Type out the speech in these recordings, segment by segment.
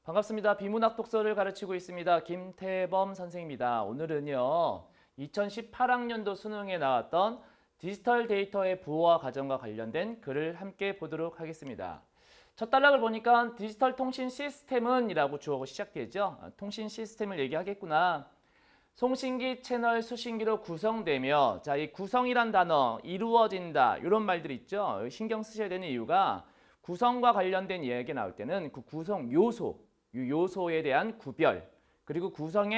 반갑습니다. 비문학 독서를 가르치고 있습니다. 김태범 선생입니다. 오늘은요. 2018학년도 수능에 나왔던 디지털 데이터의 부호화 과정과 관련된 글을 함께 보도록 하겠습니다. 첫 단락을 보니까 디지털 통신 시스템은 이라고 주어가 시작되죠. 통신 시스템을 얘기하겠구나. 송신기, 채널, 수신기로 구성되며 자, 이 구성이란 단어, 이루어진다 이런 말들이 있죠. 신경 쓰셔야 되는 이유가 구성과 관련된 이야기가 나올 때는 그 구성 요소, 이 요소에 대한 구별, 그리고 구성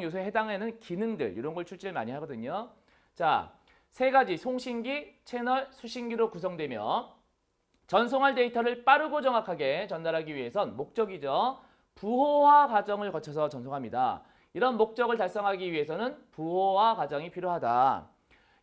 요소에 해당하는 기능들 이런 걸 출제를 많이 하거든요. 자, 세 가지 송신기, 채널, 수신기로 구성되며 전송할 데이터를 빠르고 정확하게 전달하기 위해선 목적이죠. 부호화 과정을 거쳐서 전송합니다. 이런 목적을 달성하기 위해서는 부호화 과정이 필요하다.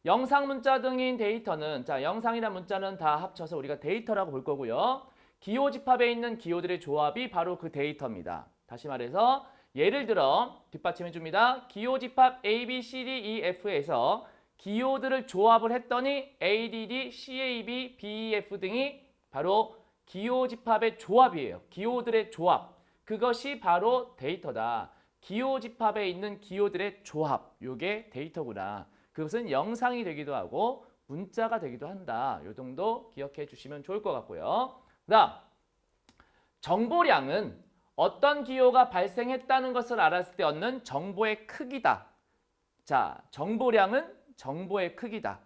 영상, 문자 등인 데이터는 자, 영상이나 문자는 다 합쳐서 우리가 데이터라고 볼 거고요. 기호 집합에 있는 기호들의 조합이 바로 그 데이터입니다. 다시 말해서 예를 들어 뒷받침해 줍니다. 기호 집합 A, B, C, D, E, F에서 기호들을 조합을 했더니 A, D, D, C, A, B, B, E, F 등이 바로 기호 집합의 조합이에요. 기호들의 조합. 그것이 바로 데이터다. 기호 집합에 있는 기호들의 조합. 이게 데이터구나. 그것은 영상이 되기도 하고 문자가 되기도 한다. 이 정도 기억해 주시면 좋을 것 같고요. 그다음 정보량은 어떤 기호가 발생했다는 것을 알았을 때 얻는 정보의 크기다. 자, 정보량은 정보의 크기다.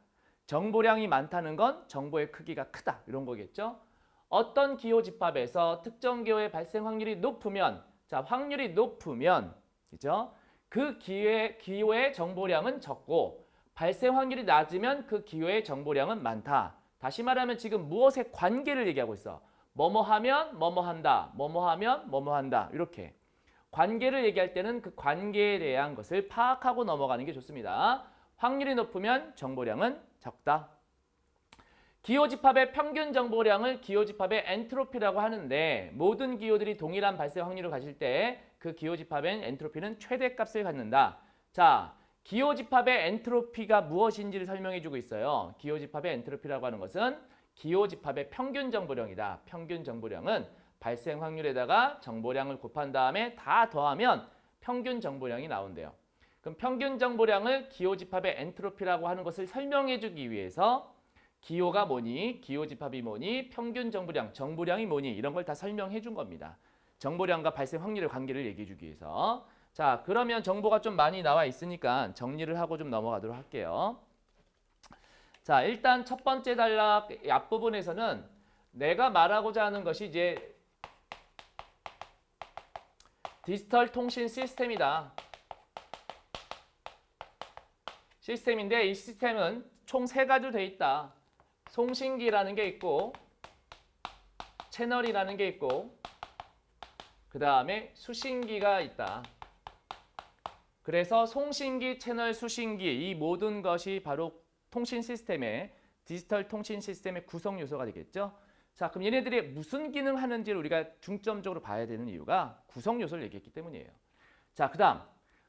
정보량이 많다는 건 정보의 크기가 크다. 이런 거겠죠. 어떤 기호 집합에서 특정 기호의 발생 확률이 높으면 자, 확률이 높으면 그죠? 그 기호의 정보량은 적고 발생 확률이 낮으면 그 기호의 정보량은 많다. 다시 말하면 지금 무엇의 관계를 얘기하고 있어. 뭐뭐 하면 뭐뭐 한다. 뭐뭐 하면 뭐뭐 한다. 이렇게. 관계를 얘기할 때는 그 관계에 대한 것을 파악하고 넘어가는 게 좋습니다. 확률이 높으면 정보량은 적다. 기호 집합의 평균 정보량을 기호 집합의 엔트로피라고 하는데 모든 기호들이 동일한 발생 확률을 가질 때 그 기호 집합의 엔트로피는 최대값을 갖는다. 자, 기호 집합의 엔트로피가 무엇인지를 설명해 주고 있어요. 기호 집합의 엔트로피라고 하는 것은 기호 집합의 평균 정보량이다. 평균 정보량은 발생 확률에다가 정보량을 곱한 다음에 다 더하면 평균 정보량이 나온대요. 그럼 평균 정보량을 기호 집합의 엔트로피라고 하는 것을 설명해 주기 위해서 기호가 뭐니, 기호 집합이 뭐니, 평균 정보량, 정보량이 뭐니 이런 걸 다 설명해 준 겁니다. 정보량과 발생 확률의 관계를 얘기해 주기 위해서. 자, 그러면 정보가 좀 많이 나와 있으니까 정리를 하고 좀 넘어가도록 할게요. 자, 일단 첫 번째 단락 앞부분에서는 내가 말하고자 하는 것이 이제 디지털 통신 시스템이다. 시스템인데 이 시스템은 총 세 가지로 돼 있다. 송신기라는 게 있고 채널이라는 게 있고 그 다음에 수신기가 있다. 그래서 송신기, 채널, 수신기 이 모든 것이 바로 통신 시스템의 디지털 통신 시스템의 구성 요소가 되겠죠. 자, 그럼 얘네들이 무슨 기능 하는지를 우리가 중점적으로 봐야 되는 이유가 구성 요소를 얘기했기 때문이에요. 자, 그 다음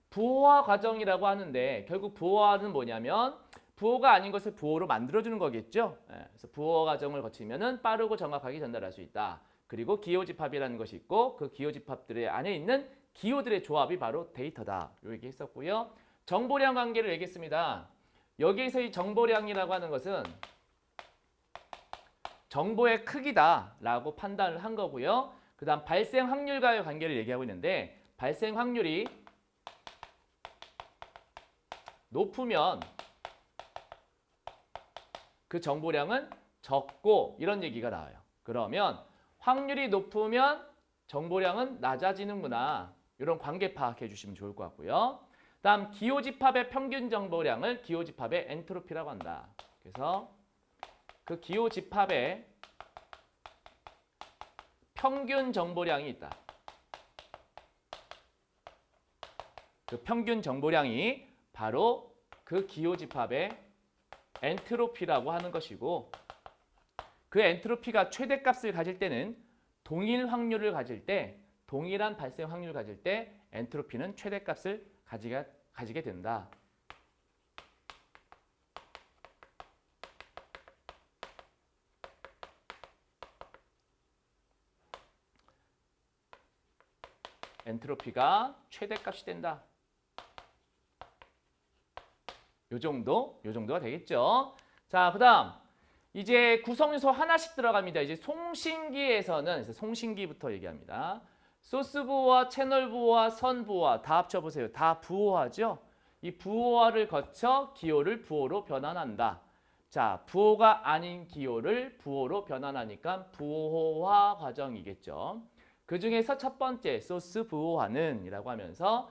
부호화 과정이라고 하는데 결국 부호화는 뭐냐면 부호가 아닌 것을 부호로 만들어주는 거겠죠. 그래서 부호화 과정을 거치면은 빠르고 정확하게 전달할 수 있다. 그리고 기호 집합이라는 것이 있고 그 기호 집합들의 안에 있는 기호들의 조합이 바로 데이터다. 요 얘기 했었고요. 정보량 관계를 얘기했습니다. 여기에서 이 정보량이라고 하는 것은 정보의 크기다라고 판단을 한 거고요. 그 다음 발생 확률과의 관계를 얘기하고 있는데 발생 확률이 높으면 그 정보량은 적고 이런 얘기가 나와요. 그러면 확률이 높으면 정보량은 낮아지는구나. 이런 관계 파악해 주시면 좋을 것 같고요. 다음 기호 집합의 평균 정보량을 기호 집합의 엔트로피라고 한다. 그래서 그 기호 집합의 평균 정보량이 있다. 그 평균 정보량이 바로 그 기호 집합의 엔트로피라고 하는 것이고 그 엔트로피가 최대값을 가질 때는 동일 확률을 가질 때 동일한 발생 확률을 가질 때 엔트로피는 최대값을 가지게 된다. 엔트로피가 최대값이 된다. 요 정도가 되겠죠. 자, 그다음 이제 구성요소 하나씩 들어갑니다. 이제 송신기에서는 송신기부터 얘기합니다. 소스 부호와 채널 부호와 선 부호와 다 합쳐보세요. 다 부호화죠. 이 부호화를 거쳐 기호를 부호로 변환한다. 자, 부호가 아닌 기호를 부호로 변환하니까 부호화 과정이겠죠. 그 중에서 첫 번째 소스 부호화는 이라고 하면서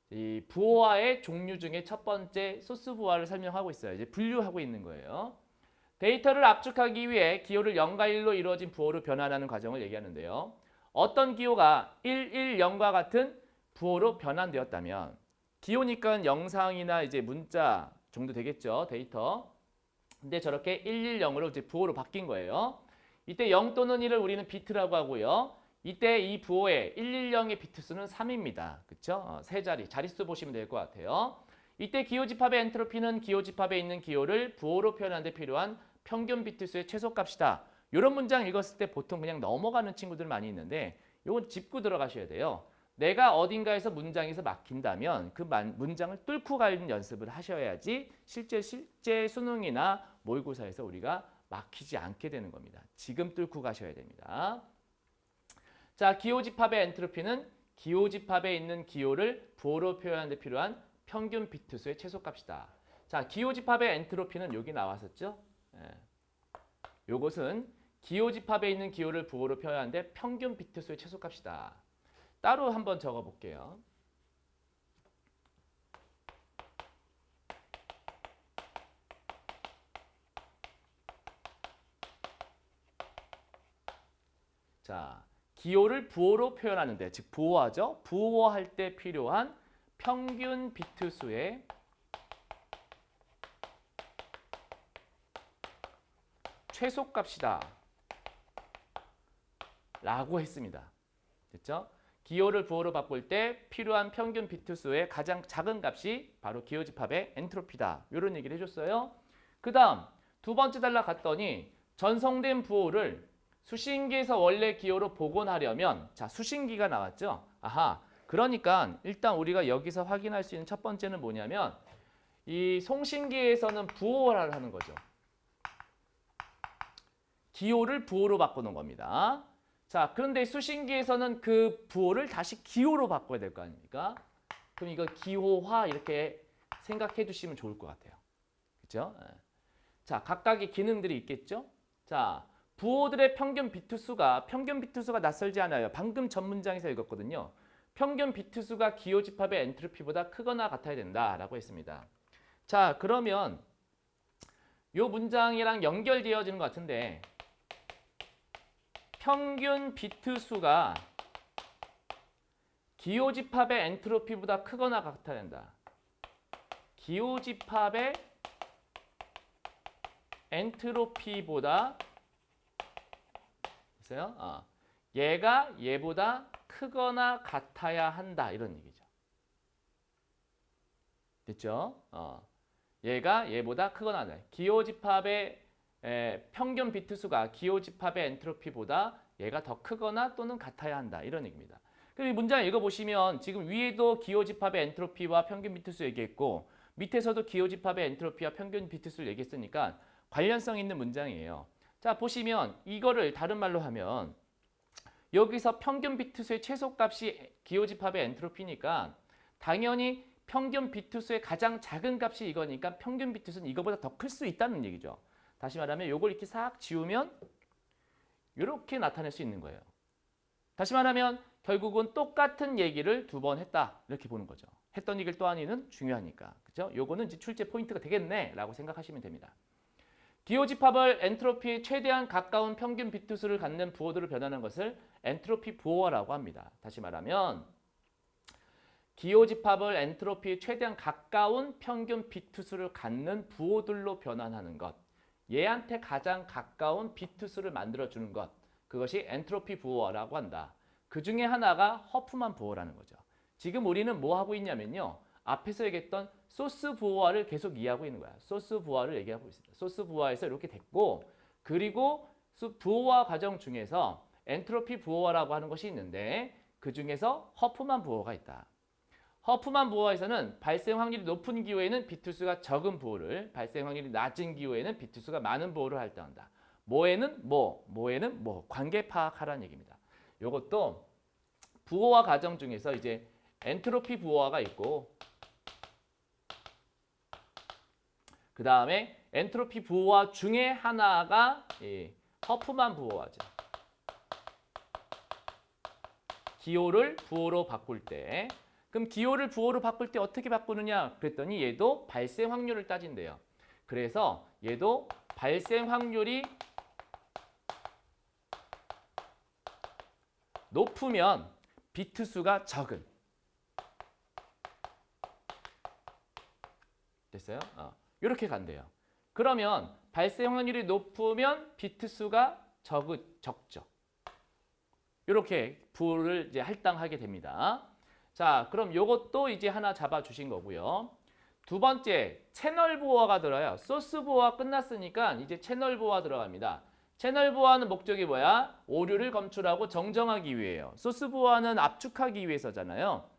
이 부호화의 종류 중에 첫 번째 소스 부호화를 설명하고 있어요. 이제 분류하고 있는 거예요. 데이터를 압축하기 위해 기호를 0과 1로 이루어진 부호로 변환하는 과정을 얘기하는데요. 어떤 기호가 110과 같은 부호로 변환되었다면 기호니까 영상이나 이제 문자 정도 되겠죠. 데이터. 근데 저렇게 110으로 이제 부호로 바뀐 거예요. 이때 0 또는 1을 우리는 비트라고 하고요. 이때 이 부호의 110의 비트 수는 3입니다. 그렇죠? 세 자릿수 보시면 될 것 같아요. 이때 기호 집합의 엔트로피는 기호 집합에 있는 기호를 부호로 표현하는 데 필요한 평균 비트 수의 최소값이다. 이런 문장 읽었을 때 보통 그냥 넘어가는 친구들 많이 있는데 이건 짚고 들어가셔야 돼요. 내가 어딘가에서 문장에서 막힌다면 그 문장을 뚫고 가는 연습을 하셔야지 실제 수능이나 모의고사에서 우리가 막히지 않게 되는 겁니다. 지금 뚫고 가셔야 됩니다. 자, 기호 집합의 엔트로피는 기호 집합에 있는 기호를 부호로 표현하는 데 필요한 평균 비트 수의 최소값이다. 자, 기호 집합의 엔트로피는 여기 나왔었죠? 요것은 기호 집합에 있는 기호를 부호로 표현하는데 평균 비트 수의 최소값이다. 따로 한번 적어 볼게요. 자, 기호를 부호로 표현하는데, 즉 부호하죠. 부호할 때 필요한 평균 비트 수의 최소값이다 라고 했습니다. 됐죠? 기호를 부호로 바꿀 때 필요한 평균 비트 수의 가장 작은 값이 바로 기호 집합의 엔트로피다. 이런 얘기를 해줬어요. 그 다음 두 번째 단락 갔더니 전송된 부호를 수신기에서 원래 기호로 복원하려면, 자, 수신기가 나왔죠? 아하, 그러니까 일단 우리가 여기서 확인할 수 있는 첫 번째는 뭐냐면 이 송신기에서는 부호를 하는 거죠. 기호를 부호로 바꾸는 겁니다. 자, 그런데 수신기에서는 그 부호를 다시 기호로 바꿔야 될 거 아닙니까? 그럼 이거 기호화 이렇게 생각해 두시면 좋을 것 같아요. 그렇죠? 자, 각각의 기능들이 있겠죠? 자, 부호들의 평균 비트 수가 낯설지 않아요. 방금 전 문장에서 읽었거든요. 평균 비트 수가 기호 집합의 엔트로피보다 크거나 같아야 된다라고 했습니다. 자, 그러면 이 문장이랑 연결되어지는 것 같은데 평균 비트 수가 기호 집합의 엔트로피보다 크거나 같아야 된다. 기호 집합의 엔트로피보다 있어요? 얘가 얘보다 크거나 같아야 한다. 이런 얘기죠. 됐죠? 얘가 얘보다 크거나 같아야. 기호 집합의 평균 비트 수가 기호 집합의 엔트로피보다 얘가 더 크거나 또는 같아야 한다. 이런 얘기입니다. 그럼 이 문장 읽어보시면 지금 위에도 기호 집합의 엔트로피와 평균 비트 수 얘기했고 밑에서도 기호 집합의 엔트로피와 평균 비트 수를 얘기했으니까 관련성 있는 문장이에요. 자, 보시면 이거를 다른 말로 하면 여기서 평균 비트 수의 최소값이 기호 집합의 엔트로피니까 당연히 평균 비트 수의 가장 작은 값이 이거니까 평균 비트 수는 이거보다 더 클 수 있다는 얘기죠. 다시 말하면 이걸 이렇게 싹 지우면 이렇게 나타낼 수 있는 거예요. 다시 말하면 결국은 똑같은 얘기를 두 번 했다. 이렇게 보는 거죠. 했던 얘기를 또 하니는 중요하니까. 그죠? 요거는 이제 출제 포인트가 되겠네 라고 생각하시면 됩니다. 기호 집합을 엔트로피에 최대한 가까운 평균 비트 수를 갖는 부호들을 변하는 것을 엔트로피 부호라고 합니다. 다시 말하면 기호 집합을 엔트로피에 최대한 가까운 평균 비트 수를 갖는 부호들로 변환하는 것. 얘한테 가장 가까운 비트 수를 만들어주는 것. 그것이 엔트로피 부호라고 한다. 그 중에 하나가 허프만 부호라는 거죠. 지금 우리는 뭐 하고 있냐면요. 앞에서 얘기했던 소스 부호화를 계속 이해하고 있는 거야. 소스 부호화를 얘기하고 있습니다. 소스 부호화에서 이렇게 됐고, 그리고 부호화 과정 중에서 엔트로피 부호화라고 하는 것이 있는데 그 중에서 허프만 부호가 있다. 허프만 부호에서는 발생 확률이 높은 기호에는 비트수가 적은 부호를, 발생 확률이 낮은 기호에는 비트수가 많은 부호를 할당한다. 뭐에는 뭐, 뭐에는 뭐, 관계 파악하라는 얘기입니다. 이것도 부호화 과정 중에서 이제 엔트로피 부호화가 있고, 그 다음에 엔트로피 부호화 중에 하나가 허프만 부호화죠. 기호를 부호로 바꿀 때, 그럼 기호를 부호로 바꿀 때 어떻게 바꾸느냐 그랬더니 얘도 발생 확률을 따진대요. 그래서 얘도 발생 확률이 높으면 비트 수가 적은. 됐어요? 이렇게 간대요. 그러면 발생 확률이 높으면 비트 수가 적죠. 이렇게 부호를 이제 할당하게 됩니다. 자, 그럼 요것도 이제 하나 잡아 주신 거고요. 두 번째, 채널 부호화가 들어요. 소스 부호화 끝났으니까 이제 채널 부호화 들어갑니다. 채널 부호화는 목적이 뭐야? 오류를 검출하고 정정하기 위해요. 소스 부호화는 압축하기 위해서잖아요.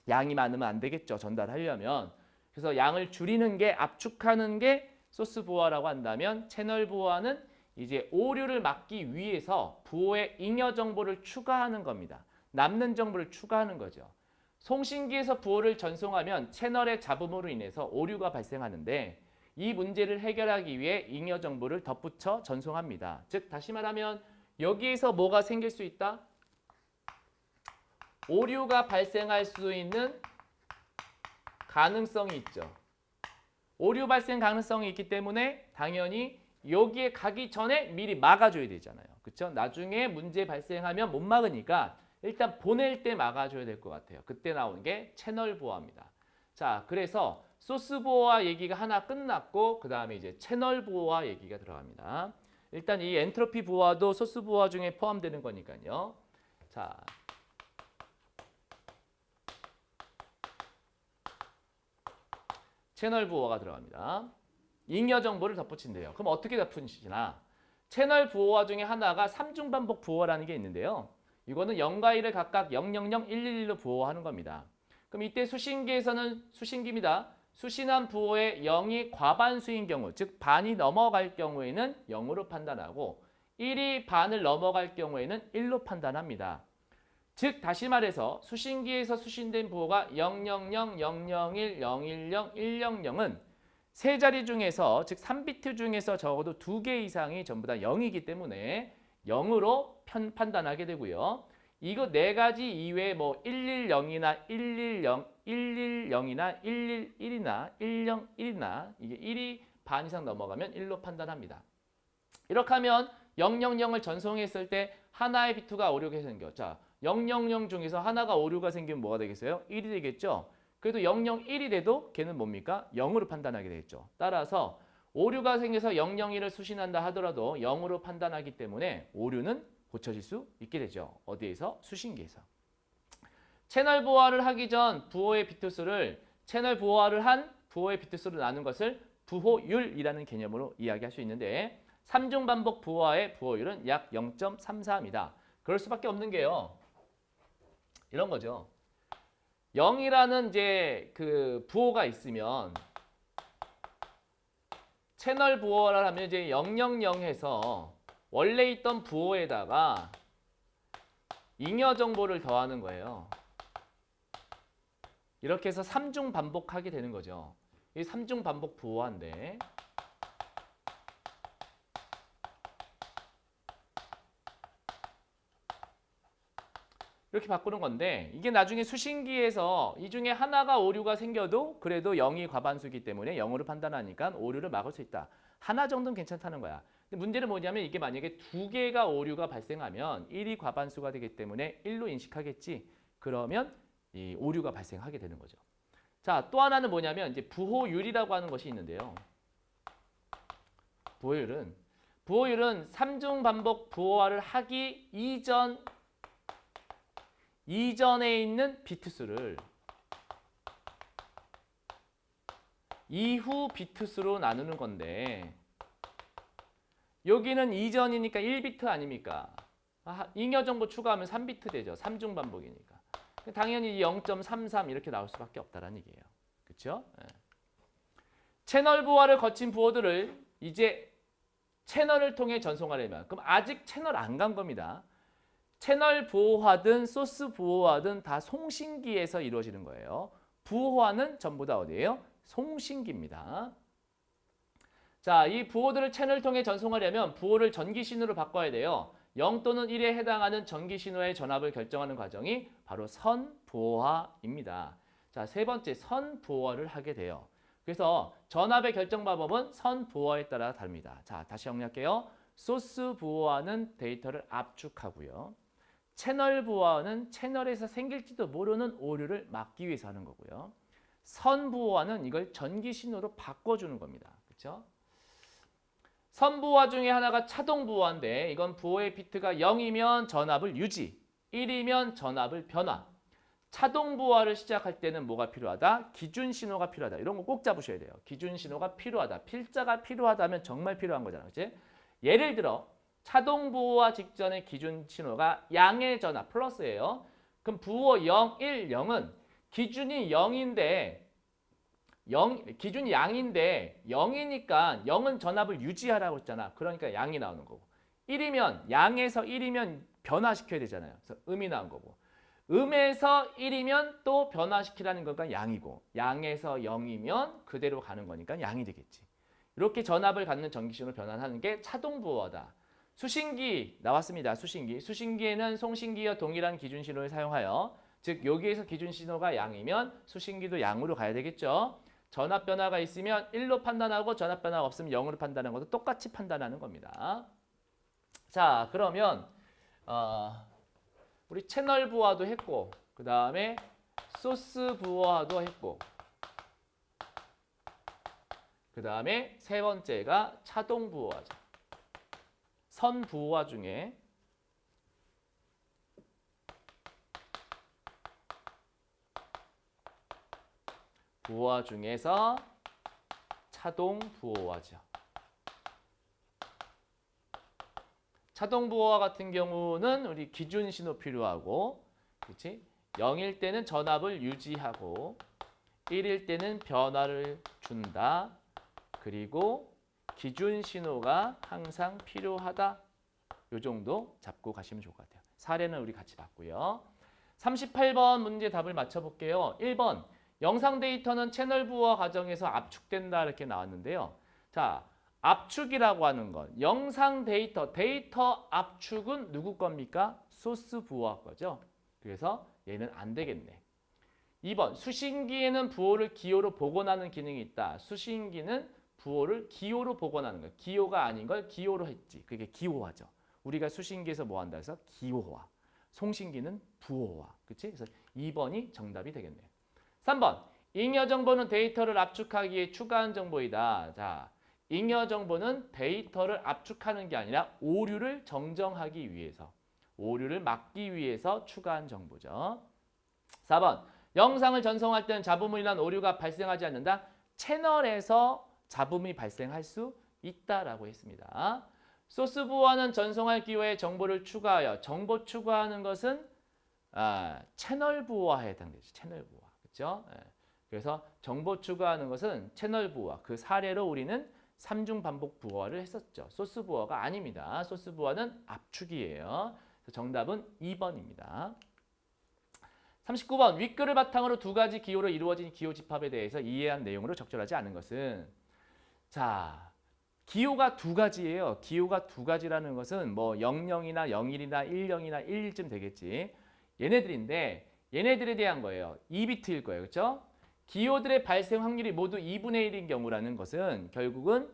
양이 많으면 안 되겠죠, 전달하려면. 그래서 양을 줄이는 게, 압축하는 게 소스 부호화라고 한다면, 채널 부호화는 이제 오류를 막기 위해서 부호에 잉여 정보를 추가하는 겁니다. 남는 정보를 추가하는 거죠. 송신기에서 부호를 전송하면 채널의 잡음으로 인해서 오류가 발생하는데, 이 문제를 해결하기 위해 잉여 정보를 덧붙여 전송합니다. 즉 다시 말하면 여기에서 뭐가 생길 수 있다? 오류가 발생할 수 있는 가능성이 있죠. 오류 발생 가능성이 있기 때문에 당연히 여기에 가기 전에 미리 막아줘야 되잖아요. 그렇죠? 나중에 문제 발생하면 못 막으니까 일단 보낼 때 막아줘야 될 것 같아요. 그때 나오는 게 채널 부호화입니다. 자, 그래서 소스 부호화 얘기가 하나 끝났고 그 다음에 이제 채널 부호화 얘기가 들어갑니다. 일단 이 엔트로피 부호화도 소스 부호화 중에 포함되는 거니까요. 자, 채널 부호화가 들어갑니다. 잉여 정보를 덧붙인대요. 그럼 어떻게 덧붙이나? 채널 부호화 중에 하나가 3중 반복 부호라는 게 있는데요. 이거는 0과 1을 각각 000, 111로 부호하는 겁니다. 그럼 이때 수신기에서는 수신기입니다. 수신한 부호의 0이 과반수인 경우, 즉 반이 넘어갈 경우에는 0으로 판단하고 1이 반을 넘어갈 경우에는 1로 판단합니다. 즉 다시 말해서 수신기에서 수신된 부호가 000, 001, 010, 100은 세 자리 중에서, 즉 3비트 중에서 적어도 2개 이상이 전부 다 0이기 때문에 0으로 판단하게 되고요. 이거 네 가지 이외에 뭐 110이나 110, 110이나 111이나 101이나 이게 1이 반 이상 넘어가면 1로 판단합니다. 이렇게 하면 000을 전송했을 때 하나의 비트가 오류가 생겨. 자, 000 중에서 하나가 오류가 생기면 뭐가 되겠어요? 1이 되겠죠? 그래도 001이 돼도 걔는 뭡니까? 0으로 판단하게 되겠죠. 따라서 오류가 생겨서 001을 수신한다 하더라도 0으로 판단하기 때문에 오류는 고쳐질 수 있게 되죠. 어디에서? 수신기에서. 채널 부호화를 하기 전 부호의 비트수를 채널 부호화를 한 부호의 비트수로 나눈 것을 부호율이라는 개념으로 이야기할 수 있는데 3중 반복 부호화의 부호율은 약 0.34입니다. 그럴 수밖에 없는 게요. 이런 거죠. 0이라는 이제 그 부호가 있으면 채널 부호를 하면 이제 000해서 원래 있던 부호에다가 잉여 정보를 더하는 거예요. 이렇게 해서 3중 반복하게 되는 거죠. 이 3중 반복 부호화인데 이렇게 바꾸는 건데 이게 나중에 수신기에서 이 중에 하나가 오류가 생겨도 그래도 0이 과반수이기 때문에 0으로 판단하니까 오류를 막을 수 있다. 하나 정도는 괜찮다는 거야. 근데 문제는 뭐냐면 이게 만약에 2개가 오류가 발생하면 1이 과반수가 되기 때문에 1로 인식하겠지. 그러면 이 오류가 발생하게 되는 거죠. 자, 또 하나는 뭐냐면 이제 부호율이라고 하는 것이 있는데요. 부호율은 3중 반복 부호화를 하기 이전에 있는 비트수를 이후 비트수로 나누는 건데 여기는 이전이니까 1비트 아닙니까? 잉여 정보 추가하면 3비트 되죠. 3중 반복이니까. 당연히 0.33 이렇게 나올 수밖에 없다라는 얘기예요. 그렇죠? 채널 부호를 거친 부호들을 이제 채널을 통해 전송하려면 그럼 아직 채널 안 간 겁니다. 채널 부호화든 소스 부호화든 다 송신기에서 이루어지는 거예요. 부호화는 전부 다 어디예요? 송신기입니다. 자, 이 부호들을 채널을 통해 전송하려면 부호를 전기 신호로 바꿔야 돼요. 0 또는 1에 해당하는 전기 신호의 전압을 결정하는 과정이 바로 선부호화입니다. 자, 세 번째 선부호화를 하게 돼요. 그래서 전압의 결정 방법은 선부호화에 따라 다릅니다. 자, 다시 정리할게요. 소스 부호화는 데이터를 압축하고요. 채널 부호화는 채널에서 생길지도 모르는 오류를 막기 위해서 하는 거고요. 선 부호화는 이걸 전기 신호로 바꿔주는 겁니다. 그렇죠? 선 부호화 중에 하나가 차동 부호화인데 이건 부호의 비트가 0이면 전압을 유지, 1이면 전압을 변화. 차동 부호화를 시작할 때는 뭐가 필요하다? 기준 신호가 필요하다. 이런 거 꼭 잡으셔야 돼요. 기준 신호가 필요하다. 필자가 필요하다면 정말 필요한 거잖아요. 그렇지? 예를 들어 차동 부호화 직전의 기준 신호가 양의 전압 플러스예요. 그럼 부호 0, 1, 0은 기준이 0인데 기준이 양인데 0이니까 0은 전압을 유지하라고 했잖아. 그러니까 양이 나오는 거고. 1이면 양에서 1이면 변화시켜야 되잖아요. 그래서 음이 나온 거고. 음에서 1이면 또 변화시키라는 거니까 양이고. 양에서 0이면 그대로 가는 거니까 양이 되겠지. 이렇게 전압을 갖는 전기신호를 변환하는 게 차동 부호화다. 수신기 나왔습니다. 수신기. 수신기에는 송신기와 동일한 기준 신호를 사용하여 즉 여기에서 기준 신호가 양이면 수신기도 양으로 가야 되겠죠. 전압 변화가 있으면 1로 판단하고 전압 변화가 없으면 0으로 판단하는 것도 똑같이 판단하는 겁니다. 자, 그러면 우리 채널 부호화도 했고 그 다음에 소스 부호화도 했고 그 다음에 세 번째가 차동 부호화죠. 선 부호화 중에 부호화 중에서 차동 부호화죠. 차동 부호화 같은 경우는 우리 기준 신호 필요하고, 그렇지? 0일 때는 전압을 유지하고, 1일 때는 변화를 준다. 그리고 기준 신호가 항상 필요하다. 요 정도 잡고 가시면 좋을 것 같아요. 사례는 우리 같이 봤고요. 38번 문제 답을 맞춰볼게요. 1번 영상 데이터는 채널 부호화 과정에서 압축된다 이렇게 나왔는데요. 자, 압축이라고 하는 건 영상 데이터 압축은 누구 겁니까? 소스 부호화 거죠. 그래서 얘는 안 되겠네. 2번 수신기에는 부호를 기호로 복원하는 기능이 있다. 수신기는 부호를 기호로 복원하는 거예요. 기호가 아닌 걸 기호로 했지. 그게 기호화죠. 우리가 수신기에서 뭐 한다 해서 기호화. 송신기는 부호화. 그렇지? 그래서 2번이 정답이 되겠네요. 3번. 잉여 정보는 데이터를 압축하기에 추가한 정보이다. 자, 잉여 정보는 데이터를 압축하는 게 아니라 오류를 정정하기 위해서, 오류를 막기 위해서 추가한 정보죠. 4번. 영상을 전송할 때는 잡음이나 오류가 발생하지 않는다. 채널에서 잡음이 발생할 수 있다라고 했습니다. 소스 부호화는 전송할 기호에 정보를 추가하여, 정보 추가하는 것은 채널 부호화에 해당되죠. 채널 부호화. 그렇죠? 그래서 정보 추가하는 것은 채널 부호화. 그 사례로 우리는 3중 반복 부호화를 했었죠. 소스 부호화가 아닙니다. 소스 부호화는 압축이에요. 그래서 정답은 2번입니다. 39번. 윗글을 바탕으로 두 가지 기호로 이루어진 기호 집합에 대해서 이해한 내용으로 적절하지 않은 것은, 자, 기호가 두 가지예요. 기호가 두 가지라는 것은 뭐 00이나 01이나 10이나 11쯤 되겠지. 얘네들인데 얘네들에 대한 거예요. 2비트일 거예요. 그렇죠? 기호들의 발생 확률이 모두 2분의 1인 경우라는 것은 결국은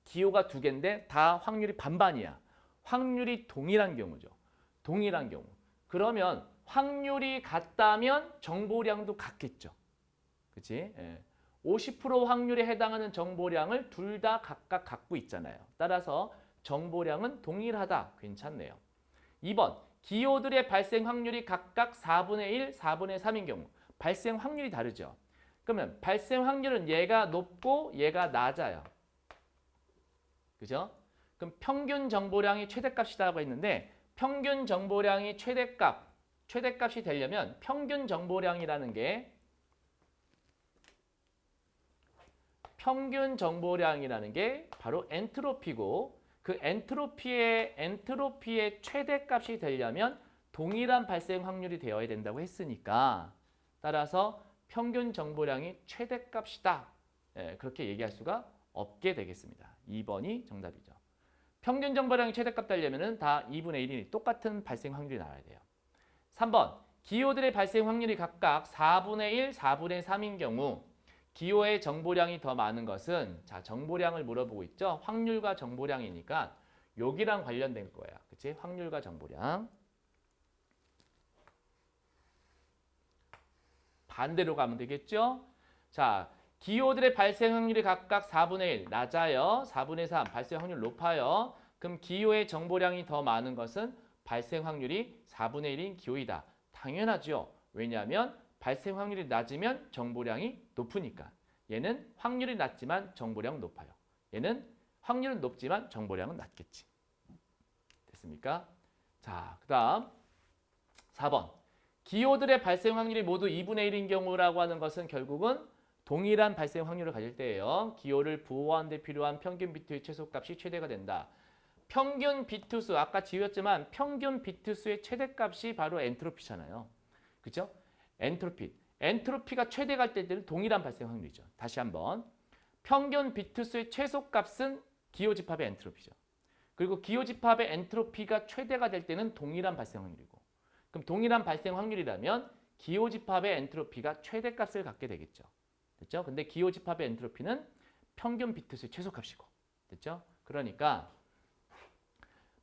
기호가 두 개인데 다 확률이 반반이야. 확률이 동일한 경우죠. 동일한 경우. 그러면 확률이 같다면 정보량도 같겠죠. 그렇지? 50% 확률에 해당하는 정보량을 둘 다 각각 갖고 있잖아요. 따라서 정보량은 동일하다. 괜찮네요. 2번. 기호들의 발생 확률이 각각 4분의 1, 4분의 3인 경우. 발생 확률이 다르죠. 그러면 발생 확률은 얘가 높고 얘가 낮아요. 그죠? 그럼 평균 정보량이 최대값이라고 했는데 평균 정보량이 최대값이 되려면 평균 정보량이라는 게 바로 엔트로피고 그 엔트로피의 최대값이 되려면 동일한 발생 확률이 되어야 된다고 했으니까 따라서 평균 정보량이 최대값이다. 그렇게 얘기할 수가 없게 되겠습니다. 2번이 정답이죠. 평균 정보량이 최대값 되려면 다 2분의 1이 똑같은 발생 확률이 나와야 돼요. 3번 기호들의 발생 확률이 각각 4분의 1, 4분의 3인 경우 기호의 정보량이 더 많은 것은 자 정보량을 물어보고 있죠. 확률과 정보량이니까 여기랑 관련된 거야. 그치? 확률과 정보량. 반대로 가면 되겠죠. 자 기호들의 발생 확률이 각각 4분의 1 낮아요. 4분의 3 발생 확률 높아요. 그럼 기호의 정보량이 더 많은 것은 발생 확률이 4분의 1인 기호이다. 당연하죠. 왜냐하면 발생 확률이 낮으면 정보량이 높으니까. 얘는 확률이 낮지만 정보량은 높아요. 얘는 확률은 높지만 정보량은 낮겠지. 됐습니까? 자, 그 다음 4번. 기호들의 발생 확률이 모두 2분의 1인 경우라고 하는 것은 결국은 동일한 발생 확률을 가질 때예요. 기호를 부호하는 데 필요한 평균 비트의 최소값이 최대가 된다. 평균 비트수, 아까 지웠지만 평균 비트수의 최대값이 바로 엔트로피잖아요. 그죠? 엔트로피가 최대가 될 때는 동일한 발생 확률이죠. 다시 한번. 평균 비트수의 최소값은 기호집합의 엔트로피죠. 그리고 기호집합의 엔트로피가 최대가 될 때는 동일한 발생 확률이고. 그럼 동일한 발생 확률이라면 기호집합의 엔트로피가 최대값을 갖게 되겠죠. 됐죠? 근데 기호집합의 엔트로피는 평균 비트수의 최소값이고. 됐죠? 그러니까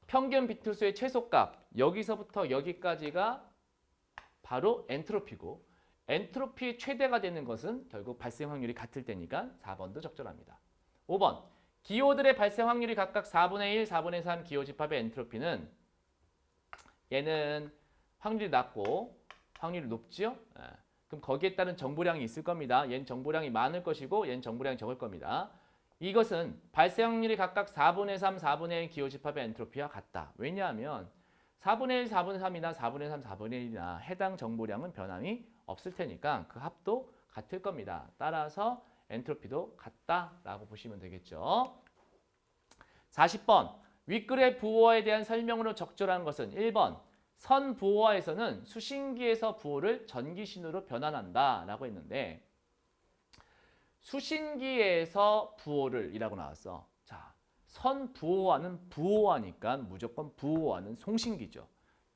평균 비트수의 최소값, 여기서부터 여기까지가 바로 엔트로피고 엔트로피의 최대가 되는 것은 결국 발생 확률이 같을 때니까 4번도 적절합니다. 5번, 기호들의 발생 확률이 각각 4분의 1, 4분의 3 기호집합의 엔트로피는 얘는 확률이 낮고 확률이 높죠? 그럼 거기에 따른 정보량이 있을 겁니다. 얘는 정보량이 많을 것이고 얘는 정보량이 적을 겁니다. 이것은 발생 확률이 각각 4분의 3, 4분의 1 기호집합의 엔트로피와 같다. 왜냐하면 4분의 1, 4분의 3이나 4분의 3, 4분의 1이나 해당 정보량은 변함이 없을 테니까 그 합도 같을 겁니다. 따라서 엔트로피도 같다라고 보시면 되겠죠. 40번 윗글의 부호에 대한 설명으로 적절한 것은 1번 선 부호화에서는 수신기에서 부호를 전기신호로 변환한다 라고 했는데 수신기에서 부호를 이라고 나왔어. 자, 선 부호화는 부호화니까 무조건 부호화는 송신기죠.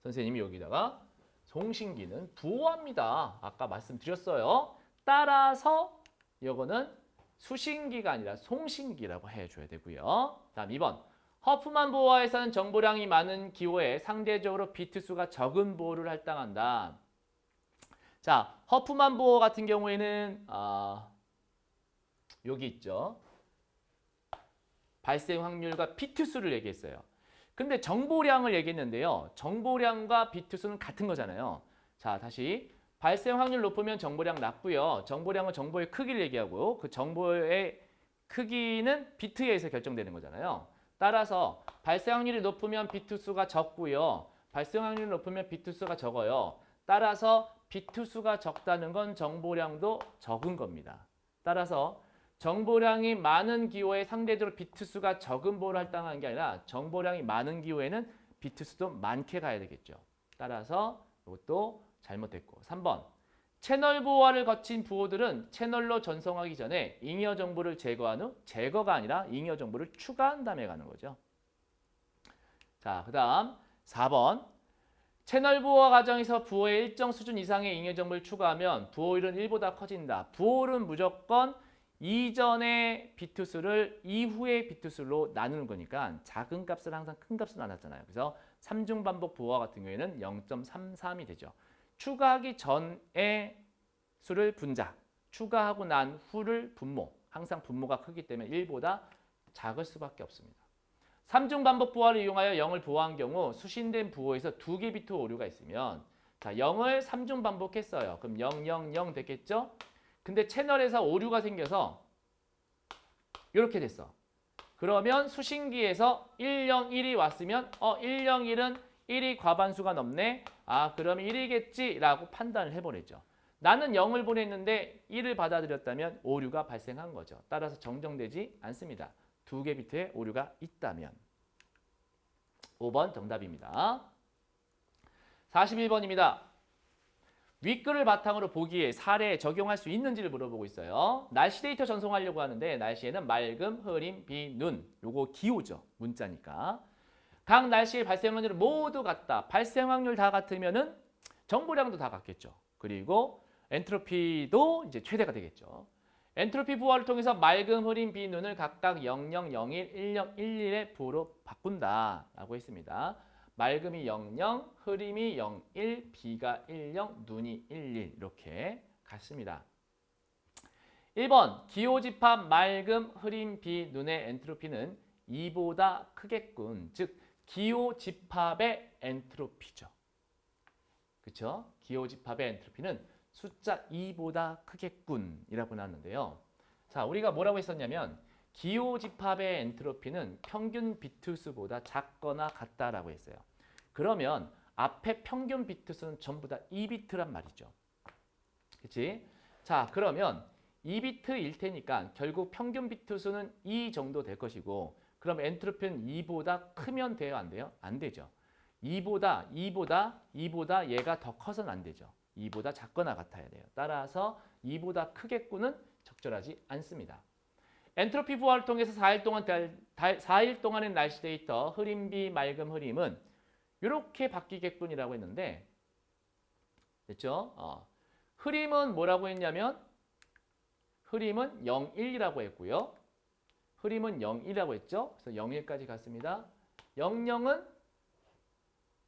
선생님이 여기다가 송신기는 부호화입니다. 아까 말씀드렸어요. 따라서 이거는 수신기가 아니라 송신기라고 해줘야 되고요. 다음 2번. 허프만 부호화에서는 정보량이 많은 기호에 상대적으로 비트수가 적은 부호를 할당한다. 자, 허프만 부호 같은 경우에는 여기 있죠. 발생 확률과 비트수를 얘기했어요. 근데 정보량을 얘기했는데요. 정보량과 비트수는 같은 거잖아요. 자, 다시 발생 확률 높으면 정보량 낮고요. 정보량은 정보의 크기를 얘기하고 그 정보의 크기는 비트에 의해서 결정되는 거잖아요. 따라서 발생 확률이 높으면 비트수가 적고요. 발생 확률이 높으면 비트수가 적어요. 따라서 비트수가 적다는 건 정보량도 적은 겁니다. 따라서 정보량이 많은 기호에 상대적으로 비트수가 적은 부호를 할당하는 게 아니라 정보량이 많은 기호에는 비트수도 많게 가야 되겠죠. 따라서 이것도 잘못됐고 3번 채널 부호화를 거친 부호들은 채널로 전송하기 전에 잉여 정보를 제거한 후 제거가 아니라 잉여 정보를 추가한 다음에 가는 거죠. 자, 그 다음 4번 채널 부호화 과정에서 부호의 일정 수준 이상의 잉여 정보를 추가하면 부호율은 1보다 커진다. 부호율은 무조건 이전의 비트수를 이후의 비트수로 나누는 거니까 작은 값을 항상 큰 값으로 나눴잖아요. 그래서 3중 반복 부호화 같은 경우에는 0.33이 되죠. 추가하기 전에 수를 분자, 추가하고 난 후를 분모. 항상 분모가 크기 때문에 1보다 작을 수밖에 없습니다. 3중 반복 부호화를 이용하여 0을 부호한 경우 수신된 부호에서 2개 비트 오류가 있으면 자 0을 3중 반복했어요. 그럼 0, 0, 0 됐겠죠? 근데 채널에서 오류가 생겨서 이렇게 됐어. 그러면 수신기에서 101이 왔으면 101은 1이 과반수가 넘네. 아, 그럼 1이겠지라고 판단을 해버리죠. 나는 0을 보냈는데 1을 받아들였다면 오류가 발생한 거죠. 따라서 정정되지 않습니다. 두 개 비트에 오류가 있다면. 5번 정답입니다. 41번입니다. 윗글을 바탕으로 보기에 사례에 적용할 수 있는지를 물어보고 있어요. 날씨 데이터 전송하려고 하는데 날씨에는 맑음, 흐림, 비, 눈. 요거 기호죠. 문자니까. 각 날씨의 발생 확률 모두 같다. 발생 확률 다 같으면은 정보량도 다 같겠죠. 그리고 엔트로피도 이제 최대가 되겠죠. 엔트로피 부호를 통해서 맑음, 흐림, 비, 눈을 각각 00, 01, 10, 11의 부호로 바꾼다라고 했습니다. 맑음이 00, 흐림이 01, 비가 10, 눈이 11 이렇게 같습니다. 1번 기호집합 맑음, 흐림, 비, 눈의 엔트로피는 2보다 크겠군. 즉 기호집합의 엔트로피죠. 그렇죠? 기호집합의 엔트로피는 숫자 2보다 크겠군 이라고 나왔는데요. 자, 우리가 뭐라고 했었냐면 기호집합의 엔트로피는 평균 비트 수보다 작거나 같다라고 했어요. 그러면 앞에 평균 비트 수는 전부 다 2비트란 말이죠. 그렇지? 자, 그러면 2비트일 테니까 결국 평균 비트 수는 2 정도 될 것이고 그럼 엔트로피는 2보다 크면 돼요? 안 돼요? 안 되죠. 2보다 얘가 더 커서는 안 되죠. 2보다 작거나 같아야 돼요. 따라서 2보다 크겠군은 적절하지 않습니다. 엔트로피 부호를 통해서 4일 동안의 날씨 데이터 흐림, 비, 맑음, 흐림은 이렇게 바뀌겠군이라고 했는데 됐죠? 흐림은 뭐라고 했냐면 흐림은 0, 1이라고 했고요. 흐림은 0, 1이라고 했죠. 그래서 0, 1까지 갔습니다. 0, 0은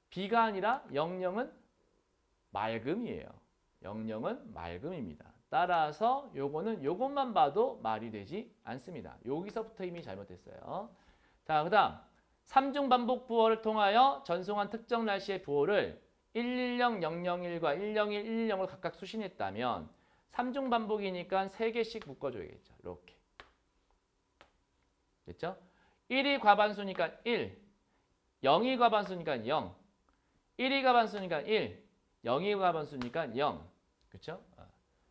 비가 아니라 0, 0은 맑음이에요. 0, 0은 맑음입니다. 따라서 요것만 봐도 말이 되지 않습니다. 여기서부터 이미 잘못됐어요. 자, 그 다음 3중 반복 부호를 통하여 전송한 특정 날씨의 부호를 110, 001과 101, 110을 각각 수신했다면 3중 반복이니까 3개씩 묶어줘야겠죠. 이렇게. 됐죠? 1이 과반수니까 1, 0이 과반수니까 0, 1이 과반수니까 1, 0이 과반수니까 0. 그렇죠?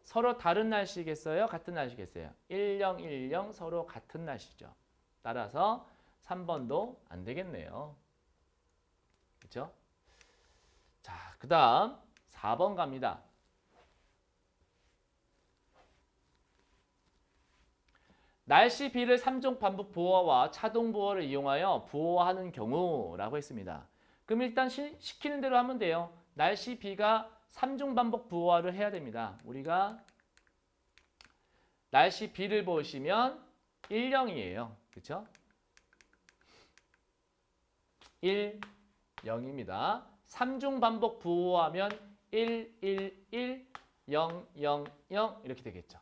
서로 다른 날씨겠어요? 같은 날씨겠어요? 10, 10 서로 같은 날씨죠. 따라서 3번도 안 되겠네요. 그렇죠? 자, 그다음 4번 갑니다. 날씨 비를 3종 반복 부호와 차동 부호를 이용하여 부호하는 경우라고 했습니다. 그럼 일단 시키는 대로 하면 돼요. 날씨 비가 3중 반복 부호화를 해야 됩니다. 우리가 날씨 비를 보시면 1, 0이에요. 그렇죠? 1, 0입니다. 3중 반복 부호하면 1, 1, 1, 0, 0, 0 이렇게 되겠죠.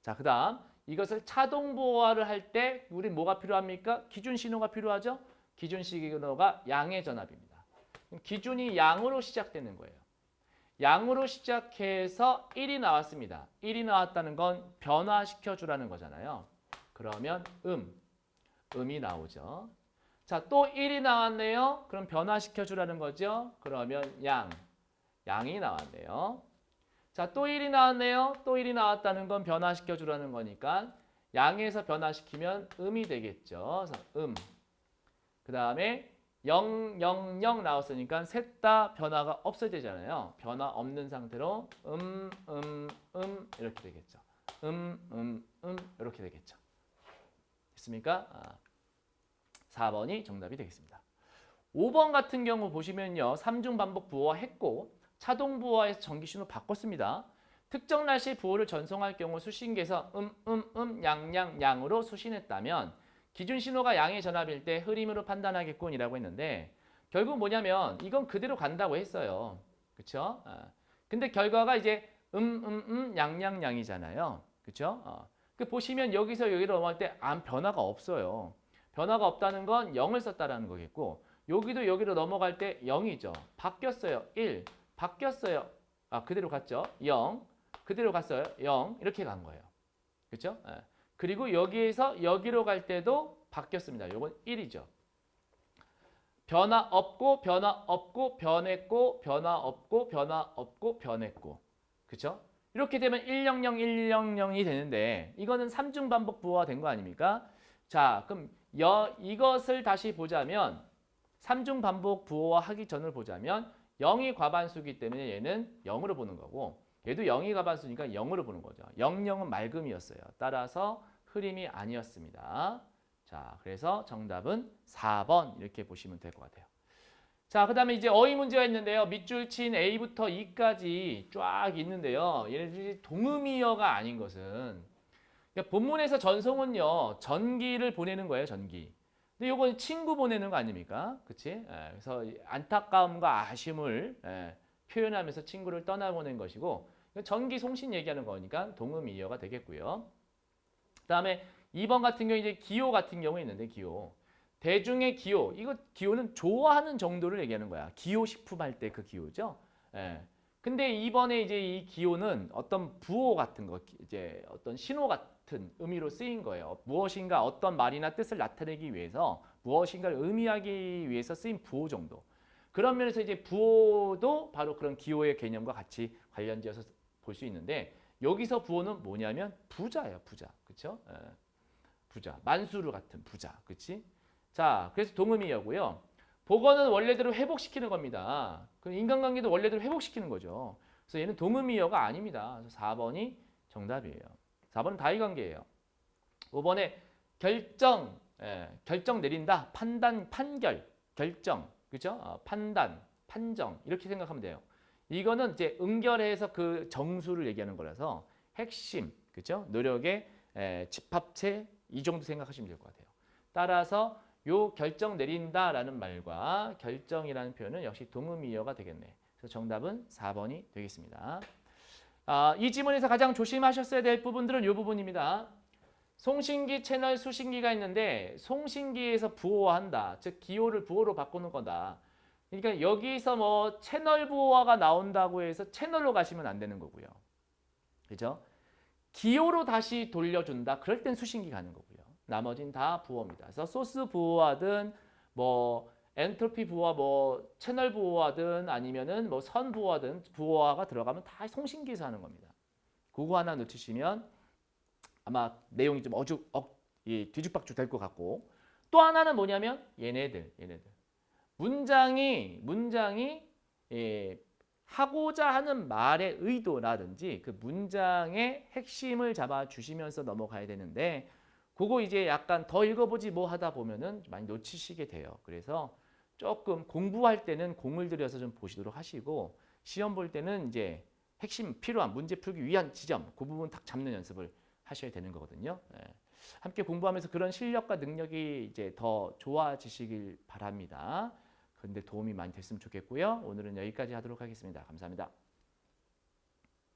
자, 그 다음 이것을 차동 부호화를 할 때 우리 뭐가 필요합니까? 기준 신호가 필요하죠? 기준 신호가 양의 전압입니다. 기준이 양으로 시작되는 거예요. 양으로 시작해서 1이 나왔습니다. 1이 나왔다는 건 변화시켜 주라는 거잖아요. 그러면 음이 나오죠. 자, 또 1이 나왔네요. 그럼 변화시켜 주라는 거죠. 그러면 양이 나왔네요. 자, 또 1이 나왔네요. 또 1이 나왔다는 건 변화시켜 주라는 거니까 양에서 변화시키면 음이 되겠죠. 그래서 그 다음에 0, 0, 0 나왔으니까 셋 다 변화가 없어야 되잖아요. 변화 없는 상태로 이렇게 되겠죠. 이렇게 되겠죠. 됐습니까? 4번이 정답이 되겠습니다. 5번 같은 경우 보시면요. 3중 반복 부호화 했고 차동 부호화에서 전기 신호 바꿨습니다. 특정 날씨 부호를 전송할 경우 수신기에서 양으로 수신했다면 기준 신호가 양의 전압일 때 흐림으로 판단하겠군이라고 했는데 결국 뭐냐면 이건 그대로 간다고 했어요. 그렇죠? 근데 결과가 이제 양이잖아요. 그렇죠? 그 보시면 여기서 여기로 넘어갈 때 변화가 없어요. 변화가 없다는 건 0을 썼다라는 거겠고 여기도 여기로 넘어갈 때 0이죠. 바뀌었어요. 1. 바뀌었어요. 그대로 갔죠. 0. 그대로 갔어요. 0. 이렇게 간 거예요. 그렇죠? 그리고 여기에서 여기로 갈 때도 바뀌었습니다. 이건 1이죠. 변화 없고 변화 없고 변했고 변화 없고 변화 없고 변했고. 그렇죠? 이렇게 되면 100 100이 되는데 이거는 삼중 반복 부호화 된 거 아닙니까? 자, 그럼 이것을 다시 보자면 삼중 반복 부호화 하기 전을 보자면 0이 과반수기 때문에 얘는 0으로 보는 거고 얘도 0이 과반수니까 0으로 보는 거죠. 0, 0은 맑음이었어요. 따라서 흐림이 아니었습니다. 자, 그래서 정답은 4번 이렇게 보시면 될 것 같아요. 자, 그 다음에 이제 어휘 문제가 있는데요. 밑줄 친 A부터 E까지 쫙 있는데요. 얘네들이 동음이어가 아닌 것은 그러니까 본문에서 전송은요. 전기를 보내는 거예요. 전기. 근데 이건 친구 보내는 거 아닙니까? 그치? 그래서 안타까움과 아쉬움을 표현하면서 친구를 떠나보낸 것이고 전기 송신 얘기하는 거니까 동음이어가 되겠고요. 그 다음에 2번 같은 경우 이제 기호 같은 경우 있는데 기호. 대중의 기호. 이거 기호는 좋아하는 정도를 얘기하는 거야. 기호식품 할 때 그 기호죠. 근데 이번에 이제 이 기호는 어떤 부호 같은 거, 이제 어떤 신호 같은 의미로 쓰인 거예요. 무엇인가 어떤 말이나 뜻을 나타내기 위해서 무엇인가를 의미하기 위해서 쓰인 부호 정도. 그런 면에서 이제 부호도 바로 그런 기호의 개념과 같이 관련지어서 볼 수 있는데 여기서 부호는 뭐냐면 부자예요, 부자. 그렇죠? 부자. 만수르 같은 부자. 그렇지? 자, 그래서 동음이어고요. 복어는 원래대로 회복시키는 겁니다. 인간관계도 원래대로 회복시키는 거죠. 그래서 얘는 동음이어가 아닙니다. 그래서 4번이 정답이에요. 4번은 다의관계예요. 5번에 결정, 결정 내린다. 판단, 판결, 결정, 그죠? 판단, 판정 이렇게 생각하면 돼요. 이거는 이제 응결해서 그 정수를 얘기하는 거라서 핵심, 그죠? 노력의 집합체 이 정도 생각하시면 될 것 같아요. 따라서 요 결정 내린다라는 말과 결정이라는 표현은 역시 동음이어가 되겠네. 그래서 정답은 4번이 되겠습니다. 이 지문에서 가장 조심하셨어야 될 부분들은 이 부분입니다. 송신기, 채널, 수신기가 있는데 송신기에서 부호화한다. 즉 기호를 부호로 바꾸는 거다. 그러니까 여기서 뭐 채널 부호화가 나온다고 해서 채널로 가시면 안 되는 거고요. 그죠? 기호로 다시 돌려준다. 그럴 땐 수신기 가는 거고요. 나머지는 다 부호입니다. 그래서 소스 부호화든 뭐 엔트로피 부호화, 뭐 채널 부호화든 아니면은 뭐 선 부호화든 부호화가 들어가면 다 송신기에서 하는 겁니다. 그거 하나 놓치시면 아마 내용이 좀 뒤죽박죽 될 것 같고 또 하나는 뭐냐면 얘네들. 문장이 하고자 하는 말의 의도라든지 그 문장의 핵심을 잡아 주시면서 넘어가야 되는데 그거 이제 약간 더 읽어보지 뭐 하다 보면은 많이 놓치시게 돼요. 그래서 조금 공부할 때는 공을 들여서 좀 보시도록 하시고 시험 볼 때는 이제 핵심 필요한 문제 풀기 위한 지점 그 부분 딱 잡는 연습을 하셔야 되는 거거든요. 함께 공부하면서 그런 실력과 능력이 이제 더 좋아지시길 바랍니다. 그런데 도움이 많이 됐으면 좋겠고요. 오늘은 여기까지 하도록 하겠습니다. 감사합니다.